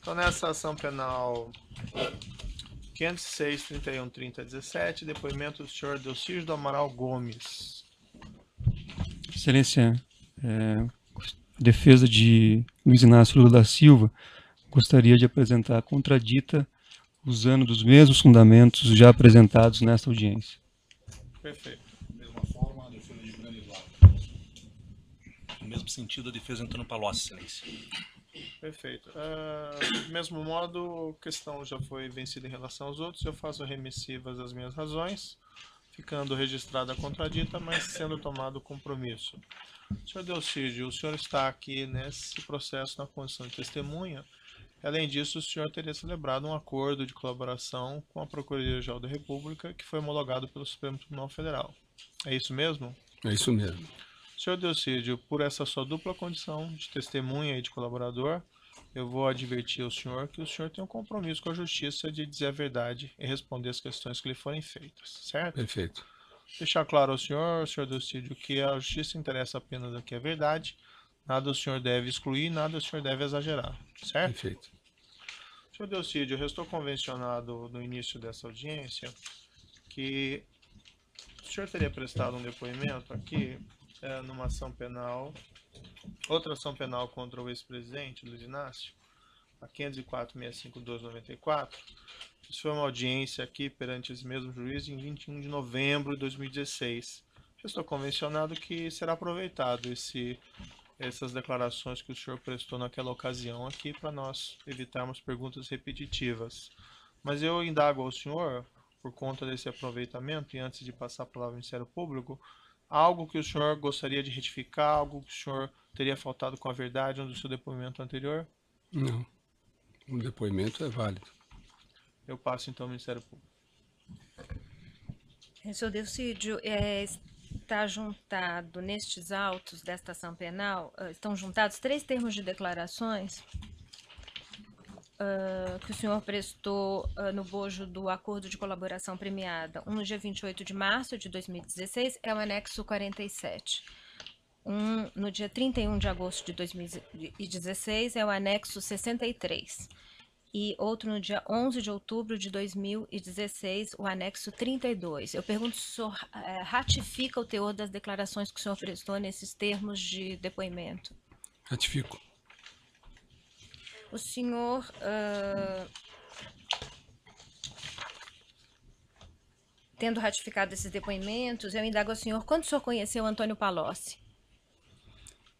Então, nessa ação penal 506, 31, 30, 17, depoimento do senhor Delcídio do Amaral Gomes. Excelência, defesa de Luiz Inácio Lula da Silva gostaria de apresentar a contradita usando dos mesmos fundamentos já apresentados nesta audiência. Perfeito. Da mesma forma, a defesa de Juliano Eduardo. No mesmo sentido, a defesa de Antônio Palocci, excelência. Perfeito. Do mesmo modo, a questão já foi vencida em relação aos outros. Eu faço remissivas as minhas razões, ficando registrada a contradita, mas sendo tomado o compromisso. Senhor Delcídio, o senhor está aqui nesse processo na condição de testemunha. Além disso, o senhor teria celebrado um acordo de colaboração com a Procuradoria-Geral da República, que foi homologado pelo Supremo Tribunal Federal. É isso mesmo? É isso mesmo. Senhor Delcídio, por essa sua dupla condição de testemunha e de colaborador, eu vou advertir ao senhor que o senhor tem um compromisso com a justiça de dizer a verdade e responder as questões que lhe forem feitas, certo? Perfeito. Deixar claro ao senhor Delcídio, que a justiça interessa apenas do que é verdade, nada o senhor deve excluir, nada o senhor deve exagerar, certo? Perfeito. Senhor Delcídio, eu estou convencionado no início dessa audiência que o senhor teria prestado um depoimento aqui numa ação penal, outra ação penal contra o ex-presidente Luiz Inácio, a 504-65-1294. Isso foi uma audiência aqui perante esse mesmo juiz em 21 de novembro de 2016. Eu estou convencionado que será aproveitado essas declarações que o senhor prestou naquela ocasião aqui para nós evitarmos perguntas repetitivas. Mas eu indago ao senhor, por conta desse aproveitamento, e antes de passar a palavra ao Ministério Público, algo que o senhor gostaria de retificar, algo que o senhor teria faltado com a verdade no seu depoimento anterior? Não. O depoimento é válido. Eu passo então ao Ministério Público. Senhor Delcídio, está juntado nestes autos desta ação penal, estão juntados 3 termos de declarações que o senhor prestou no bojo do acordo de colaboração premiada. Um no dia 28 de março de 2016, é o anexo 47. Um no dia 31 de agosto de 2016, é o anexo 63. E outro no dia 11 de outubro de 2016, o anexo 32. Eu pergunto se o senhor ratifica o teor das declarações que o senhor prestou nesses termos de depoimento. Ratifico. O senhor tendo ratificado esses depoimentos, eu indago ao senhor, quando o senhor conheceu Antônio Palocci?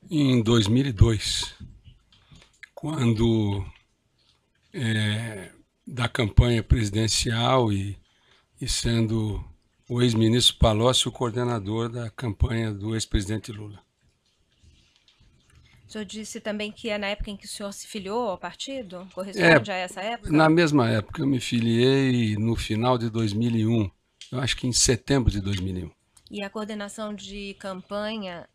Em 2002, quando da campanha presidencial e sendo o ex-ministro Palocci o coordenador da campanha do ex-presidente Lula. O senhor disse também que é na época em que o senhor se filiou ao partido? Corresponde a essa época? Na mesma época, eu me filiei no final de 2001, eu acho que em setembro de 2001. E a coordenação de campanha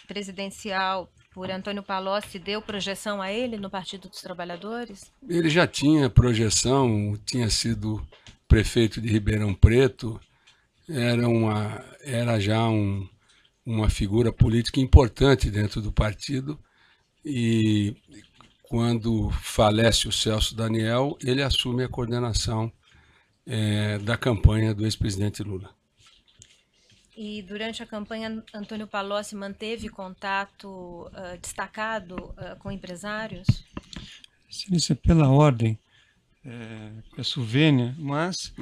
presidencial por Antônio Palocci deu projeção a ele no Partido dos Trabalhadores? Ele já tinha projeção, tinha sido prefeito de Ribeirão Preto, era já uma figura política importante dentro do partido, e quando falece o Celso Daniel, ele assume a coordenação da campanha do ex-presidente Lula. E durante a campanha, Antônio Palocci manteve contato destacado com empresários? Excelência, pela ordem, peço vênia, mas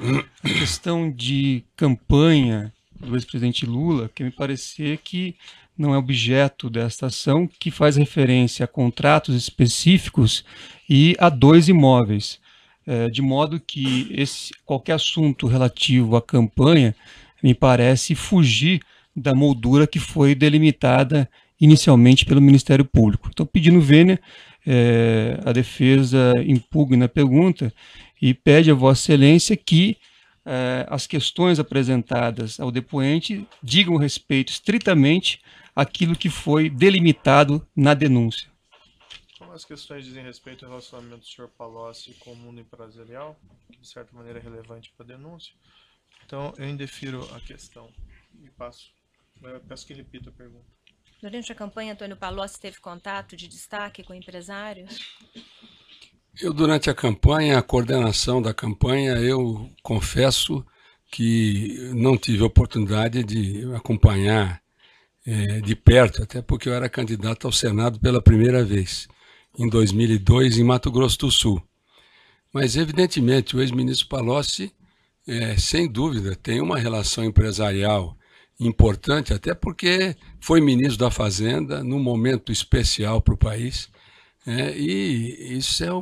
a questão de campanha do ex-presidente Lula, que me parecer que não é objeto desta ação, que faz referência a contratos específicos e a 2 imóveis, de modo que qualquer assunto relativo à campanha me parece fugir da moldura que foi delimitada inicialmente pelo Ministério Público. Então, pedindo vênia, a defesa impugna a pergunta e pede a Vossa Excelência que as questões apresentadas ao depoente digam respeito estritamente àquilo que foi delimitado na denúncia. Como as questões dizem respeito ao relacionamento do senhor Palocci com o mundo empresarial, que de certa maneira é relevante para a denúncia, então eu indefiro a questão e peço que repita a pergunta. Durante a campanha, Antônio Palocci teve contato de destaque com empresários? Eu, durante a campanha, a coordenação da campanha, eu confesso que não tive a oportunidade de acompanhar de perto, até porque eu era candidato ao Senado pela primeira vez, em 2002, em Mato Grosso do Sul. Mas, evidentemente, o ex-ministro Palocci, sem dúvida, tem uma relação empresarial importante, até porque foi ministro da Fazenda num momento especial para o país, e isso é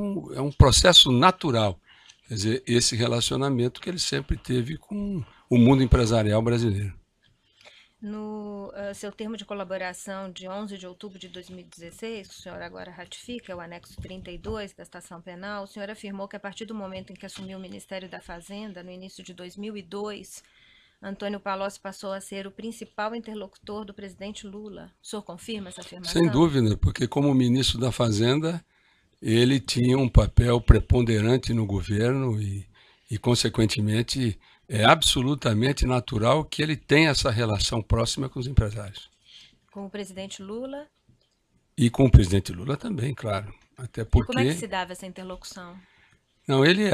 um processo natural, quer dizer, esse relacionamento que ele sempre teve com o mundo empresarial brasileiro. No seu termo de colaboração de 11 de outubro de 2016, que o senhor agora ratifica, é o anexo 32 da Estação Penal, o senhor afirmou que a partir do momento em que assumiu o Ministério da Fazenda, no início de 2002, Antônio Palocci passou a ser o principal interlocutor do presidente Lula. O senhor confirma essa afirmação? Sem dúvida, porque como ministro da Fazenda, ele tinha um papel preponderante no governo e consequentemente, é absolutamente natural que ele tenha essa relação próxima com os empresários. Com o presidente Lula? E com o presidente Lula também, claro. Até porque... E como é que se dava essa interlocução? Não, ele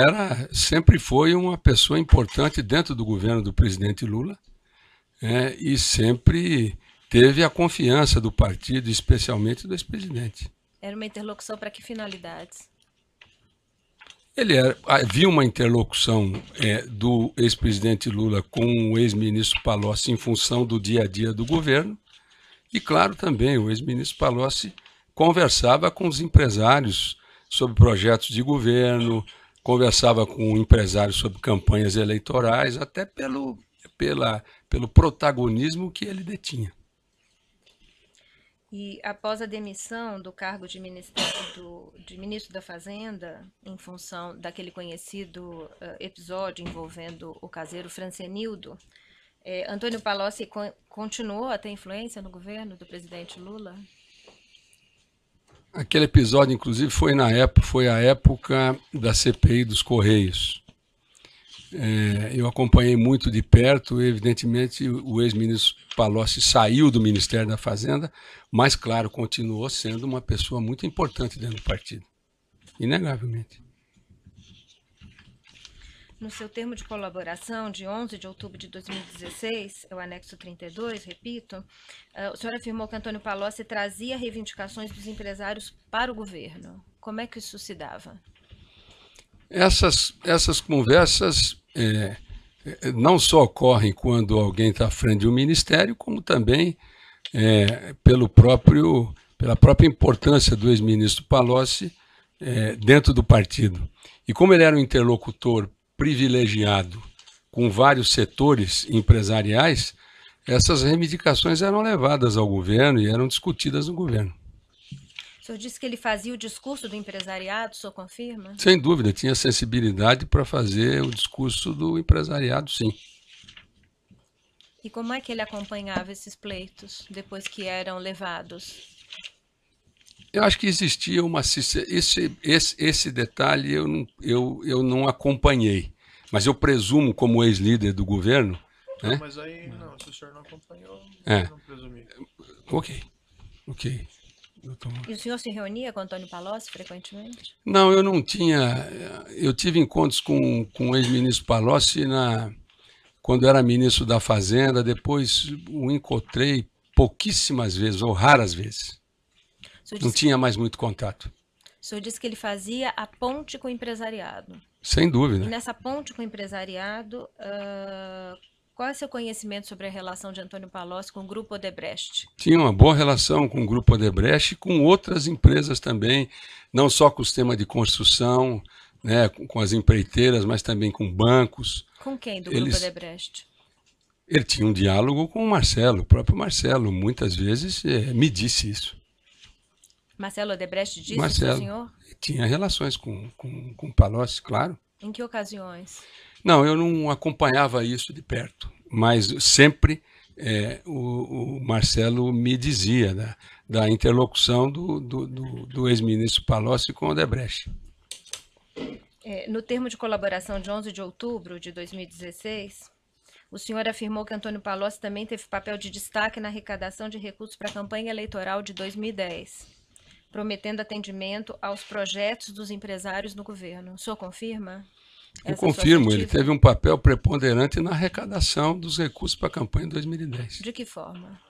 sempre foi uma pessoa importante dentro do governo do presidente Lula, e sempre teve a confiança do partido, especialmente do ex-presidente. Era uma interlocução para que finalidades? Havia uma interlocução do ex-presidente Lula com o ex-ministro Palocci em função do dia a dia do governo, e claro também o ex-ministro Palocci conversava com os empresários sobre projetos de governo, conversava com empresários sobre campanhas eleitorais, até pelo protagonismo que ele detinha. E após a demissão do cargo de ministro da Fazenda, em função daquele conhecido episódio envolvendo o caseiro Francenildo, Antônio Palocci continuou a ter influência no governo do presidente Lula? Aquele episódio, inclusive, foi a época da CPI dos Correios. Eu acompanhei muito de perto, e, evidentemente, o ex-ministro Palocci saiu do Ministério da Fazenda, mas, claro, continuou sendo uma pessoa muito importante dentro do partido, inegavelmente. No seu termo de colaboração, de 11 de outubro de 2016, é o anexo 32, repito, o senhor afirmou que Antônio Palocci trazia reivindicações dos empresários para o governo. Como é que isso se dava? Essas conversas não só ocorrem quando alguém está à frente de um ministério, como também pela própria importância do ex-ministro Palocci dentro do partido. E como ele era um interlocutor privilegiado com vários setores empresariais, essas reivindicações eram levadas ao governo e eram discutidas no governo. O senhor disse que ele fazia o discurso do empresariado, o senhor confirma? Sem dúvida, tinha sensibilidade para fazer o discurso do empresariado, sim. E como é que ele acompanhava esses pleitos depois que eram levados? Eu acho que existia esse detalhe eu não acompanhei, mas eu presumo como ex-líder do governo. Não, né? mas aí, não, se o senhor não acompanhou, não presumi. Ok. E o senhor se reunia com Antônio Palocci frequentemente? Não, eu não tinha. Eu tive encontros com o ex-ministro Palocci quando era ministro da Fazenda, depois o encontrei pouquíssimas vezes, ou raras vezes. Não tinha mais muito contato. O senhor disse que ele fazia a ponte com o empresariado. Sem dúvida. E nessa ponte com o empresariado, qual é o seu conhecimento sobre a relação de Antônio Palocci com o Grupo Odebrecht? Tinha uma boa relação com o Grupo Odebrecht e com outras empresas também, não só com o sistema de construção, né, com as empreiteiras, mas também com bancos. Com quem do Grupo Odebrecht? Ele tinha um diálogo com o próprio Marcelo, muitas vezes me disse isso. Marcelo Odebrecht disse isso ao senhor? Tinha relações com o Palocci, claro. Em que ocasiões? Não, eu não acompanhava isso de perto, mas sempre o Marcelo me dizia da interlocução do ex-ministro Palocci com o Odebrecht. No termo de colaboração de 11 de outubro de 2016, o senhor afirmou que Antônio Palocci também teve papel de destaque na arrecadação de recursos para a campanha eleitoral de 2010. prometendo atendimento aos projetos dos empresários no governo. O senhor confirma? Eu essa sua confirmo, ele assertiva? teve um papel preponderante na arrecadação dos recursos para a campanha em 2010. De que forma?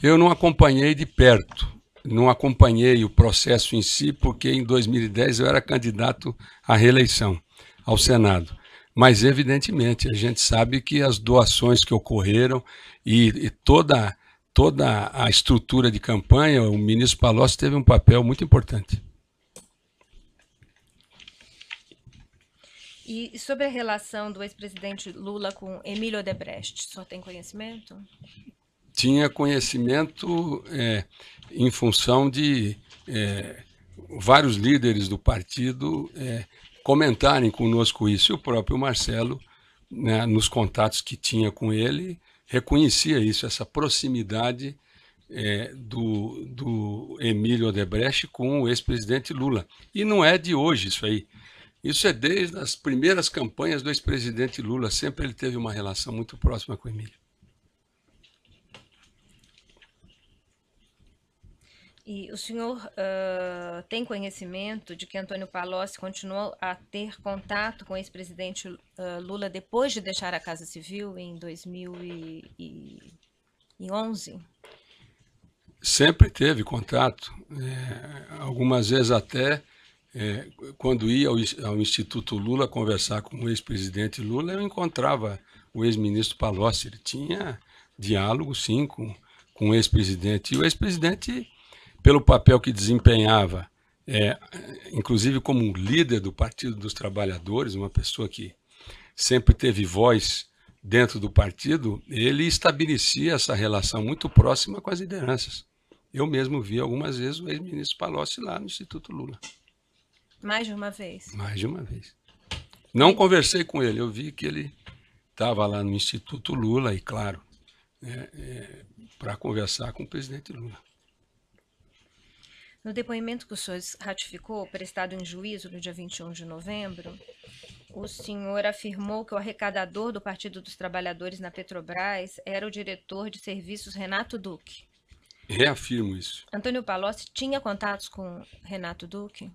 Eu não acompanhei de perto, não acompanhei o processo em si, porque em 2010 eu era candidato à reeleição ao Senado. Mas, evidentemente, a gente sabe que as doações que ocorreram e toda a estrutura de campanha, o ministro Palocci teve um papel muito importante. E sobre a relação do ex-presidente Lula com Emílio Odebrecht, o senhor tem conhecimento? Tinha conhecimento em função de vários líderes do partido comentarem conosco isso. E o próprio Marcelo, né, nos contatos que tinha com ele, reconhecia isso, essa proximidade do Emílio Odebrecht com o ex-presidente Lula. E não é de hoje isso aí. Isso é desde as primeiras campanhas do ex-presidente Lula. Sempre ele teve uma relação muito próxima com o Emílio. E o senhor tem conhecimento de que Antônio Palocci continuou a ter contato com o ex-presidente Lula depois de deixar a Casa Civil em 2011? Sempre teve contato, algumas vezes até quando ia ao Instituto Lula conversar com o ex-presidente Lula, eu encontrava o ex-ministro Palocci. Ele tinha diálogo, sim, com o ex-presidente. E o ex-presidente, pelo papel que desempenhava, inclusive como líder do Partido dos Trabalhadores, uma pessoa que sempre teve voz dentro do partido, ele estabelecia essa relação muito próxima com as lideranças. Eu mesmo vi algumas vezes o ex-ministro Palocci lá no Instituto Lula. Mais de uma vez? Mais de uma vez. Não conversei com ele, eu vi que ele estava lá no Instituto Lula e, claro, para conversar com o presidente Lula. No depoimento que o senhor ratificou, prestado em juízo no dia 21 de novembro, o senhor afirmou que o arrecadador do Partido dos Trabalhadores na Petrobras era o diretor de serviços Renato Duque. Reafirmo isso. Antônio Palocci tinha contatos com Renato Duque?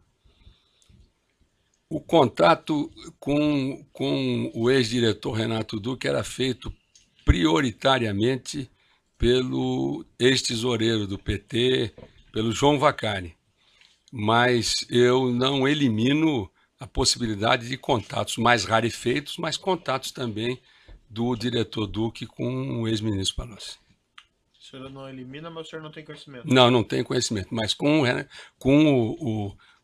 O contato com o ex-diretor Renato Duque era feito prioritariamente pelo ex-tesoureiro do PT, pelo João Vacari. Mas eu não elimino a possibilidade de contatos mais rarefeitos, mas contatos também do diretor Duque com o ex-ministro Palocci. O senhor não elimina, mas o senhor não tem conhecimento? Não tenho conhecimento, mas com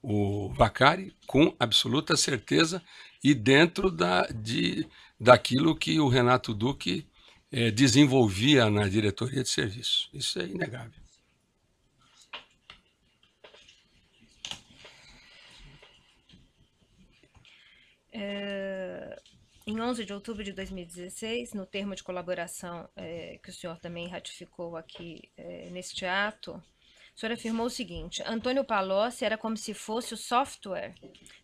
o Vacari, com absoluta certeza, e dentro daquilo que o Renato Duque desenvolvia na diretoria de serviço. Isso é inegável. Em 11 de outubro de 2016, no termo de colaboração que o senhor também ratificou aqui neste ato, o senhor afirmou o seguinte: Antônio Palocci era como se fosse o software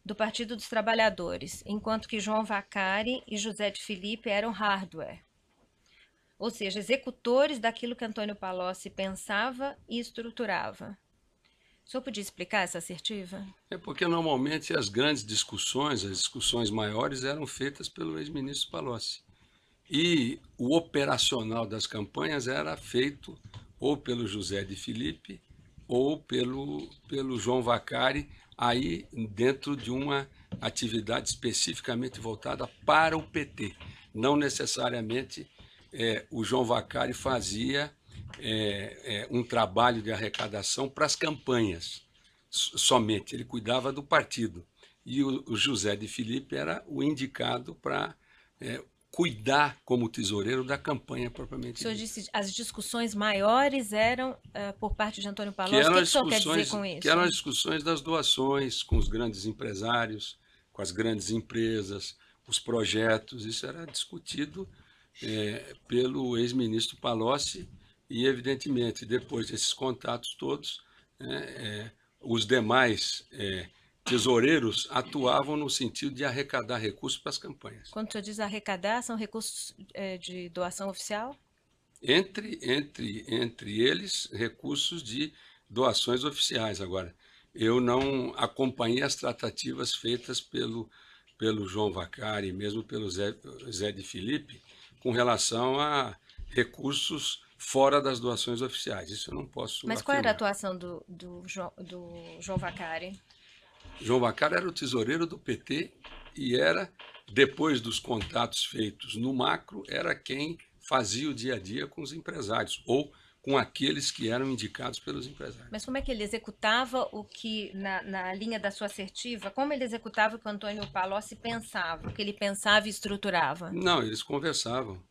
do Partido dos Trabalhadores, enquanto que João Vacari e José de Filipe eram hardware. Ou seja, executores daquilo que Antônio Palocci pensava e estruturava. O senhor podia explicar essa assertiva? É porque normalmente as grandes discussões, as discussões maiores, eram feitas pelo ex-ministro Palocci. E o operacional das campanhas era feito ou pelo José de Filipe ou pelo João Vacari, aí dentro de uma atividade especificamente voltada para o PT. Não necessariamente o João Vacari fazia um trabalho de arrecadação para as campanhas somente, ele cuidava do partido. E o José de Filipe era o indicado para cuidar como tesoureiro da campanha propriamente dita. O senhor disse as discussões maiores eram por parte de Antônio Palocci. O que o senhor quer dizer com isso? Que eram as discussões das doações com os grandes empresários, com as grandes empresas, os projetos. Isso era discutido pelo ex-ministro Palocci e, evidentemente, depois desses contatos todos, os demais tesoureiros atuavam no sentido de arrecadar recursos para as campanhas. Quando o senhor diz arrecadar, são recursos de doação oficial? Entre eles, recursos de doações oficiais. Agora, eu não acompanhei as tratativas feitas pelo João Vacari, mesmo pelo Zé de Filipe, com relação a recursos fora das doações oficiais. Isso eu não posso Mas qual era a afirmar. atuação do João Vacari? João Vacari era o tesoureiro do PT e era, depois dos contatos feitos no macro, era quem fazia o dia a dia com os empresários ou com aqueles que eram indicados pelos empresários. Mas como é que ele executava o que, na linha da sua assertiva, como ele executava o que o Antônio Palocci pensava, o que ele pensava e estruturava? Não, eles conversavam.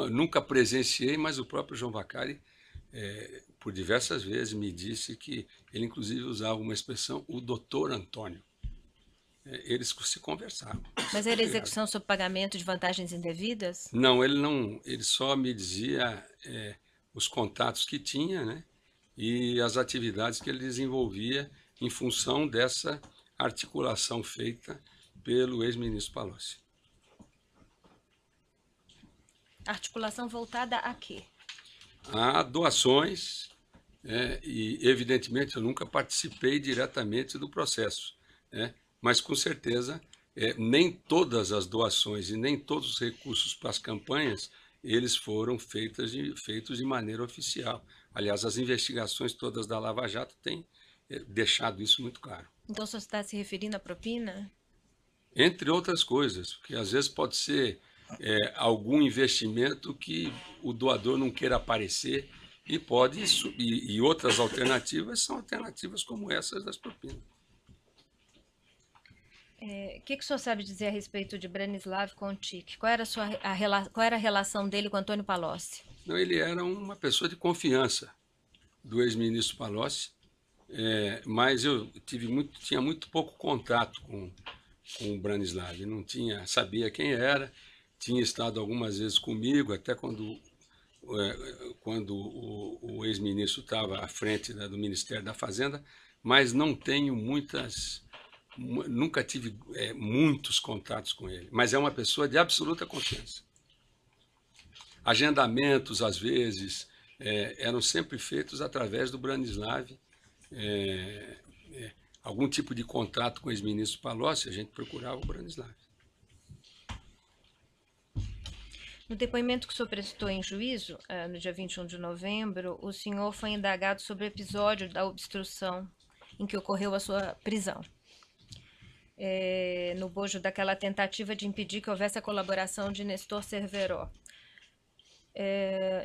Nunca presenciei, mas o próprio João Vacari, por diversas vezes, me disse que ele, inclusive, usava uma expressão, o doutor Antônio. Eles se conversavam. Mas era execução sob pagamento de vantagens indevidas? Não, ele só me dizia os contatos que tinha, né, e as atividades que ele desenvolvia em função dessa articulação feita pelo ex-ministro Palocci. Articulação voltada a quê? Há doações, e evidentemente eu nunca participei diretamente do processo, né? Mas com certeza nem todas as doações e nem todos os recursos para as campanhas eles foram feitos de maneira oficial. Aliás, as investigações todas da Lava Jato têm deixado isso muito claro. Então, você está se referindo à propina? Entre outras coisas, porque às vezes pode ser algum investimento que o doador não queira aparecer e outras alternativas são alternativas como essas das propinas. O que o senhor sabe dizer a respeito de Branislav Contic? Qual era a relação dele com Antônio Palocci? Não, ele era uma pessoa de confiança do ex-ministro Palocci, mas eu tinha muito pouco contato com o Branislav. Não sabia quem era, tinha estado algumas vezes comigo, até quando o ex-ministro estava à frente do Ministério da Fazenda, mas não tenho nunca tive muitos contatos com ele, mas é uma pessoa de absoluta confiança. Agendamentos, às vezes, eram sempre feitos através do Branislav. Algum tipo de contato com o ex-ministro Palocci, a gente procurava o Branislav. No depoimento que o senhor prestou em juízo, no dia 21 de novembro, o senhor foi indagado sobre o episódio da obstrução em que ocorreu a sua prisão. No bojo daquela tentativa de impedir que houvesse a colaboração de Nestor Cerveró.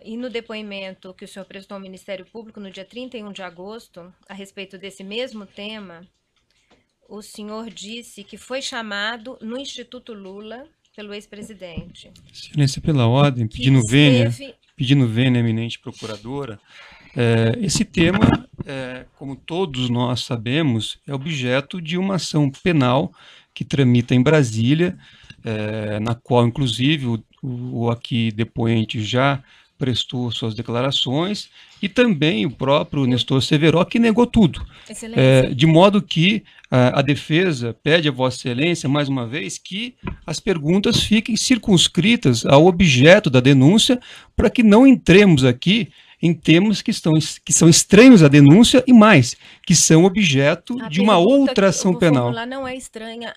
E no depoimento que o senhor prestou ao Ministério Público no dia 31 de agosto, a respeito desse mesmo tema, o senhor disse que foi chamado no Instituto Lula pelo ex-presidente. Excelência, pela ordem, pedindo vênia, eminente procuradora, esse tema, como todos nós sabemos, é objeto de uma ação penal que tramita em Brasília, na qual, inclusive, o aqui depoente já prestou suas declarações, e também o próprio Nestor Cerveró, que negou tudo. De modo que a defesa pede a Vossa Excelência, mais uma vez, que as perguntas fiquem circunscritas ao objeto da denúncia, para que não entremos aqui em temas que são estranhos à denúncia e mais, que são objeto de uma outra ação penal. A formular não é estranha,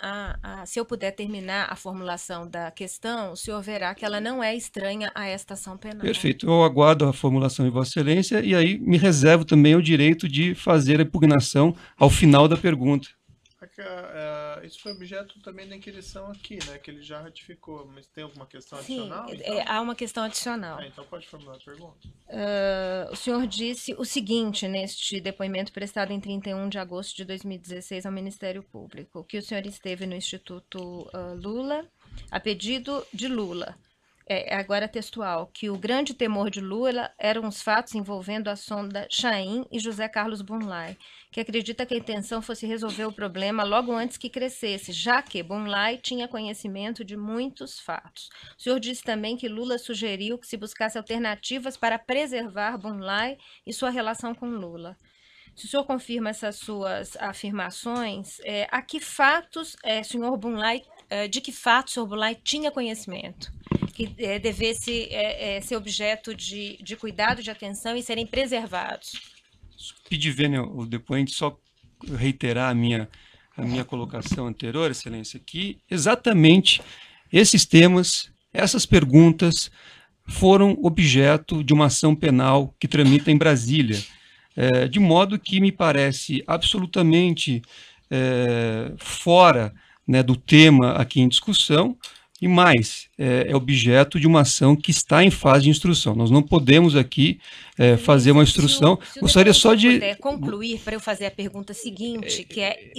se eu puder terminar a formulação da questão, o senhor verá que ela não é estranha a esta ação penal. Perfeito, eu aguardo a formulação de Vossa Excelência e aí me reservo também o direito de fazer a impugnação ao final da pergunta. Isso foi objeto também da inquirição aqui, né? Que ele já ratificou, mas tem alguma questão Sim, adicional? Então? Há uma questão adicional. Então pode formular a pergunta. O senhor disse o seguinte neste depoimento prestado em 31 de agosto de 2016 ao Ministério Público, que o senhor esteve no Instituto Lula, a pedido de Lula. Agora textual, que o grande temor de Lula eram os fatos envolvendo a sonda Chaim e José Carlos Bunlai, que acredita que a intenção fosse resolver o problema logo antes que crescesse, já que Bunlai tinha conhecimento de muitos fatos. O senhor disse também que Lula sugeriu que se buscasse alternativas para preservar Bunlai e sua relação com Lula. Se o senhor confirma essas suas afirmações, a que fatos, senhor Bunlai, de que fatos o senhor Bunlai tinha conhecimento? que devesse ser objeto de cuidado, de atenção e serem preservados. Pedir, Vênia, o depoente, só reiterar a minha colocação anterior, Excelência, que exatamente esses temas, essas perguntas, foram objeto de uma ação penal que tramita em Brasília, de modo que me parece absolutamente fora, né, do tema aqui em discussão, e mais, é objeto de uma ação que está em fase de instrução. Nós não podemos aqui fazer uma instrução. Gostaria só de puder concluir para eu fazer a pergunta seguinte, que é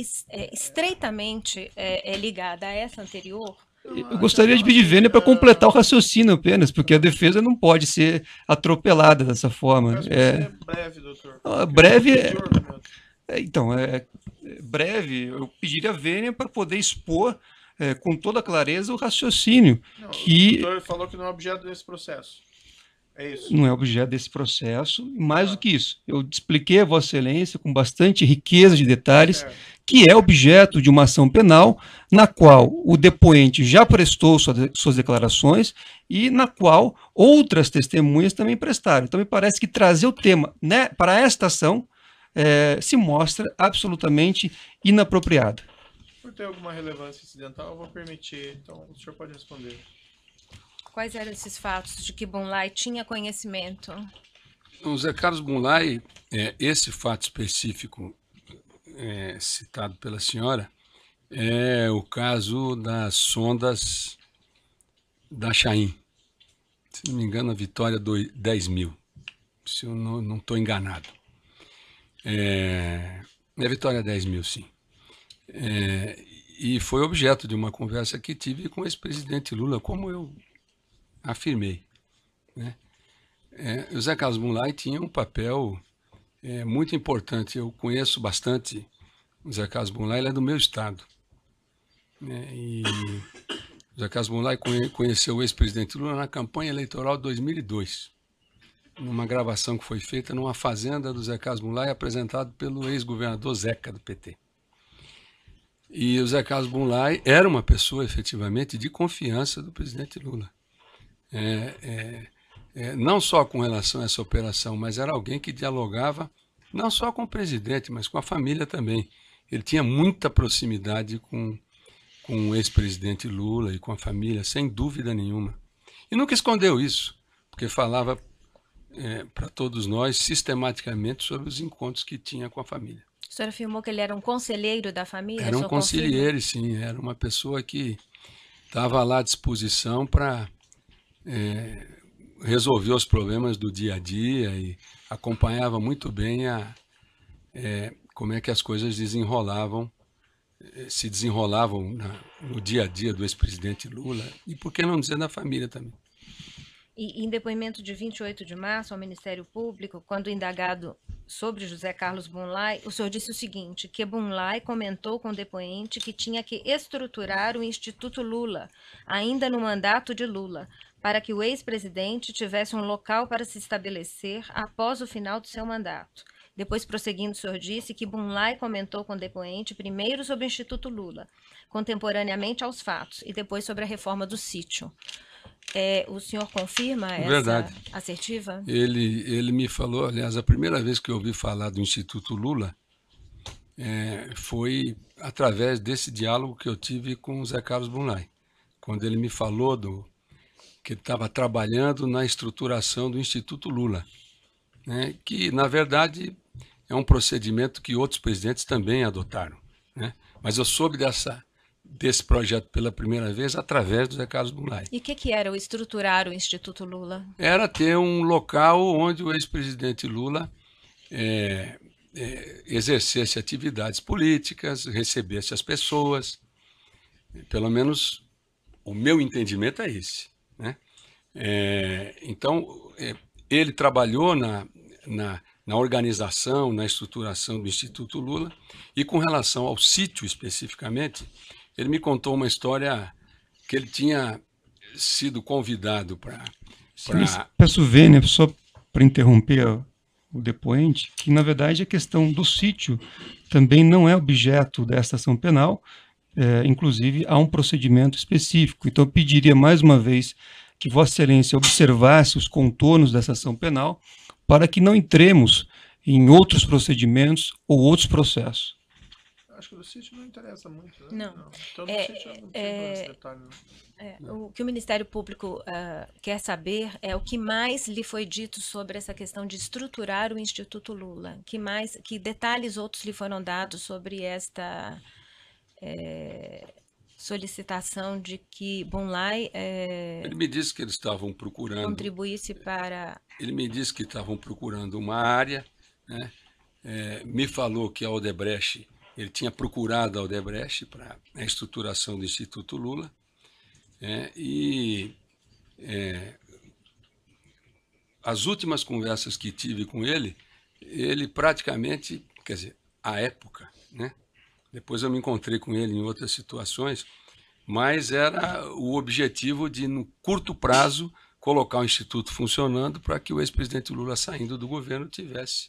estreitamente ligada a essa anterior. Eu gostaria de pedir Vênia para completar o raciocínio apenas, porque a defesa não pode ser atropelada dessa forma. É breve, doutor. Breve então, breve, eu pediria a Vênia para poder expor com toda clareza o raciocínio. Não, que o doutor falou que não é objeto desse processo. É isso. Não é objeto desse processo. Mais do que isso, eu expliquei a Vossa Excelência com bastante riqueza de detalhes, que é objeto de uma ação penal na qual o depoente já prestou suas declarações e na qual outras testemunhas também prestaram. Então, me parece que trazer o tema, né, para esta ação se mostra absolutamente inapropriado. Por ter alguma relevância incidental, eu vou permitir. Então, o senhor pode responder. Quais eram esses fatos de que Bunlai tinha conhecimento? O Zé Carlos Bunlai, esse fato específico citado pela senhora, é o caso das sondas da Chaim. Se não me engano, a Vitória 10.000, se eu não estou enganado. É a Vitória 10.000, sim. E foi objeto de uma conversa que tive com o ex-presidente Lula, como eu afirmei, né? O Zé Carlos Bunlai tinha um papel muito importante. Eu conheço bastante o Zé Carlos Bunlai, ele é do meu estado, né? E o Zé Carlos Bunlai conheceu o ex-presidente Lula na campanha eleitoral de 2002, numa gravação que foi feita numa fazenda do Zé Carlos Bunlai, apresentado pelo ex-governador Zeca, do PT. E o Zé Carlos Bunlai era uma pessoa, efetivamente, de confiança do presidente Lula. Não só com relação a essa operação, mas era alguém que dialogava não só com o presidente, mas com a família também. Ele tinha muita proximidade com o ex-presidente Lula e com a família, sem dúvida nenhuma. E nunca escondeu isso, porque falava para todos nós sistematicamente sobre os encontros que tinha com a família. A senhora afirmou que ele era um conselheiro da família? Era um conselheiro, sim. Era uma pessoa que estava lá à disposição para resolver os problemas do dia a dia e acompanhava muito bem como é que as coisas se desenrolavam no dia a dia do ex-presidente Lula e, por que não dizer, da família também. E em depoimento de 28 de março ao Ministério Público, quando indagado sobre José Carlos Bunlai, o senhor disse o seguinte, que Bunlai comentou com o depoente que tinha que estruturar o Instituto Lula, ainda no mandato de Lula, para que o ex-presidente tivesse um local para se estabelecer após o final do seu mandato. Depois, prosseguindo, o senhor disse que Bunlai comentou com o depoente primeiro sobre o Instituto Lula, contemporaneamente aos fatos, e depois sobre a reforma do sítio. O senhor confirma essa Verdade. assertiva? Ele me falou, aliás, a primeira vez que eu ouvi falar do Instituto Lula foi através desse diálogo que eu tive com o Zé Carlos Bunlai, quando ele me falou que ele estava trabalhando na estruturação do Instituto Lula, né, que, na verdade, é um procedimento que outros presidentes também adotaram, né? Mas eu soube desse projeto pela primeira vez através do Zé Carlos Bunlai. E o que era o estruturar o Instituto Lula? Era ter um local onde o ex-presidente Lula exercesse atividades políticas, recebesse as pessoas. Pelo menos o meu entendimento é esse, né? Então, ele trabalhou na organização, na estruturação do Instituto Lula, e com relação ao sítio especificamente, ele me contou uma história que ele tinha sido convidado para... Peço Vênia, só para interromper o depoente, que na verdade a questão do sítio também não é objeto desta ação penal, inclusive há um procedimento específico. Então eu pediria mais uma vez que Vossa Excelência observasse os contornos dessa ação penal para que não entremos em outros procedimentos ou outros processos. Acho que o sítio não interessa muito, né? Não. Então, no sítio eu não tenho esse detalhe, não. O que o Ministério Público quer saber é o que mais lhe foi dito sobre essa questão de estruturar o Instituto Lula. Que detalhes outros lhe foram dados sobre esta solicitação de que Bunlai Ele me disse que eles estavam procurando. contribuísse para... Ele me disse que estavam procurando uma área, né? Me falou que a Odebrecht, ele tinha procurado a Odebrecht para a estruturação do Instituto Lula, as últimas conversas que tive com ele praticamente, quer dizer, à época, né? Depois eu me encontrei com ele em outras situações, mas era o objetivo de, no curto prazo, colocar o Instituto funcionando para que o ex-presidente Lula, saindo do governo, tivesse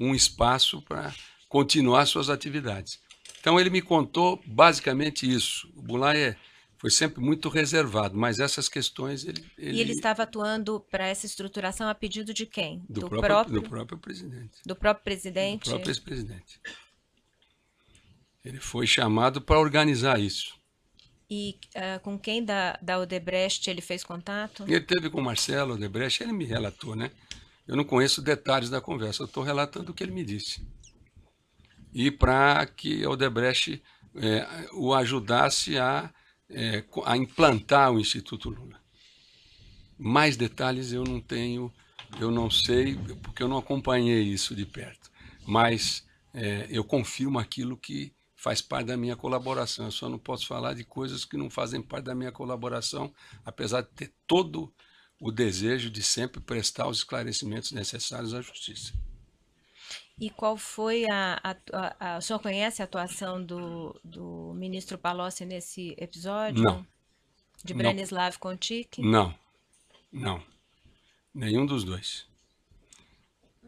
um espaço para continuar suas atividades. Então ele me contou basicamente isso. O Bunlai foi sempre muito reservado, mas essas questões E ele estava atuando para essa estruturação a pedido de quem? Do próprio presidente. Do próprio presidente? Do próprio ex-presidente. Ele foi chamado para organizar isso. E com quem da Odebrecht ele fez contato? Ele teve com o Marcelo Odebrecht, ele me relatou, né? Eu não conheço detalhes da conversa, eu estou relatando o que ele me disse. E para que a Odebrecht o ajudasse a implantar o Instituto Lula. Mais detalhes eu não tenho, eu não sei, porque eu não acompanhei isso de perto. Mas eu confirmo aquilo que faz parte da minha colaboração. Eu só não posso falar de coisas que não fazem parte da minha colaboração, apesar de ter todo o desejo de sempre prestar os esclarecimentos necessários à justiça. E qual foi o senhor conhece a atuação do ministro Palocci nesse episódio? Não. De Branislav Contic? Não. Nenhum dos dois.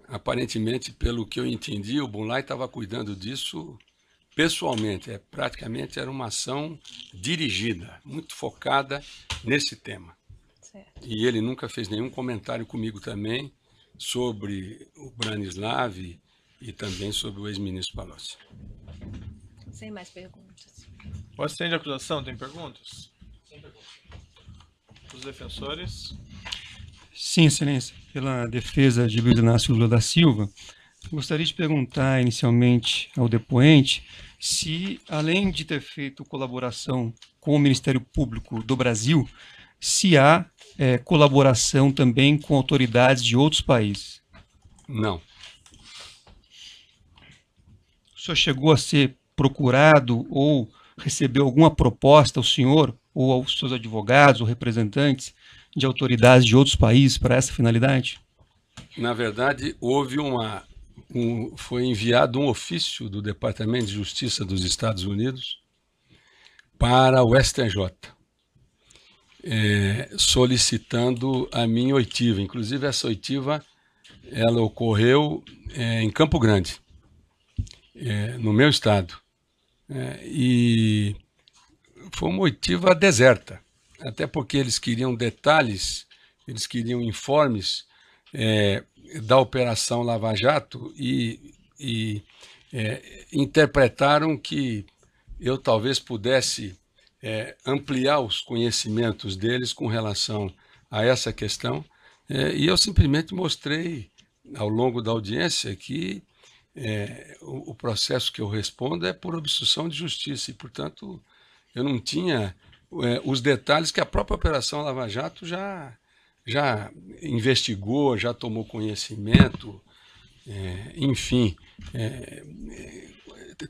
Aparentemente, pelo que eu entendi, o Bunlai estava cuidando disso pessoalmente. Praticamente era uma ação dirigida, muito focada nesse tema. Certo. E ele nunca fez nenhum comentário comigo também sobre o Branislav e também sobre o ex-ministro Palocci. Sem mais perguntas. O assistente de acusação tem perguntas? Sem perguntas. Os defensores? Sim, Excelência. Pela defesa de Luiz Inácio Lula da Silva, gostaria de perguntar inicialmente ao depoente se, além de ter feito colaboração com o Ministério Público do Brasil, se há colaboração também com autoridades de outros países. Não. O senhor chegou a ser procurado ou recebeu alguma proposta, o senhor ou aos seus advogados ou representantes de autoridades de outros países para essa finalidade? Na verdade, houve foi enviado um ofício do Departamento de Justiça dos Estados Unidos para o STJ, solicitando a minha oitiva. Inclusive, essa oitiva ela ocorreu em Campo Grande, no meu estado. E foi uma oitiva deserta, até porque eles queriam detalhes, eles queriam informes da Operação Lava Jato e interpretaram que eu talvez pudesse ampliar os conhecimentos deles com relação a essa questão, e eu simplesmente mostrei ao longo da audiência que o processo que eu respondo é por obstrução de justiça e, portanto, eu não tinha os detalhes que a própria Operação Lava Jato já investigou, já tomou conhecimento, enfim,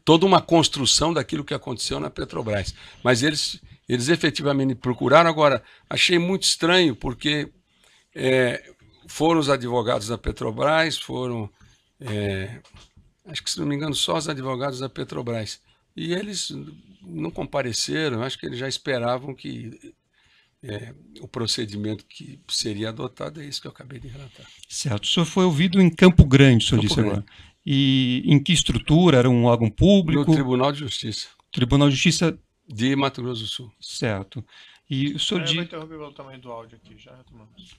toda uma construção daquilo que aconteceu na Petrobras. Mas eles efetivamente procuraram. Agora, achei muito estranho, porque foram os advogados da Petrobras, foram, acho que, se não me engano, só os advogados da Petrobras. E eles não compareceram, acho que eles já esperavam que o procedimento que seria adotado é isso que eu acabei de relatar. Certo. O senhor foi ouvido em Campo Grande, o senhor disse agora. E em que estrutura? Era um órgão público? No Tribunal de Justiça. Tribunal de Justiça de Mato Grosso do Sul. Certo. E o senhor Eu vou diz... interromper pelo tamanho do áudio aqui, já retomamos.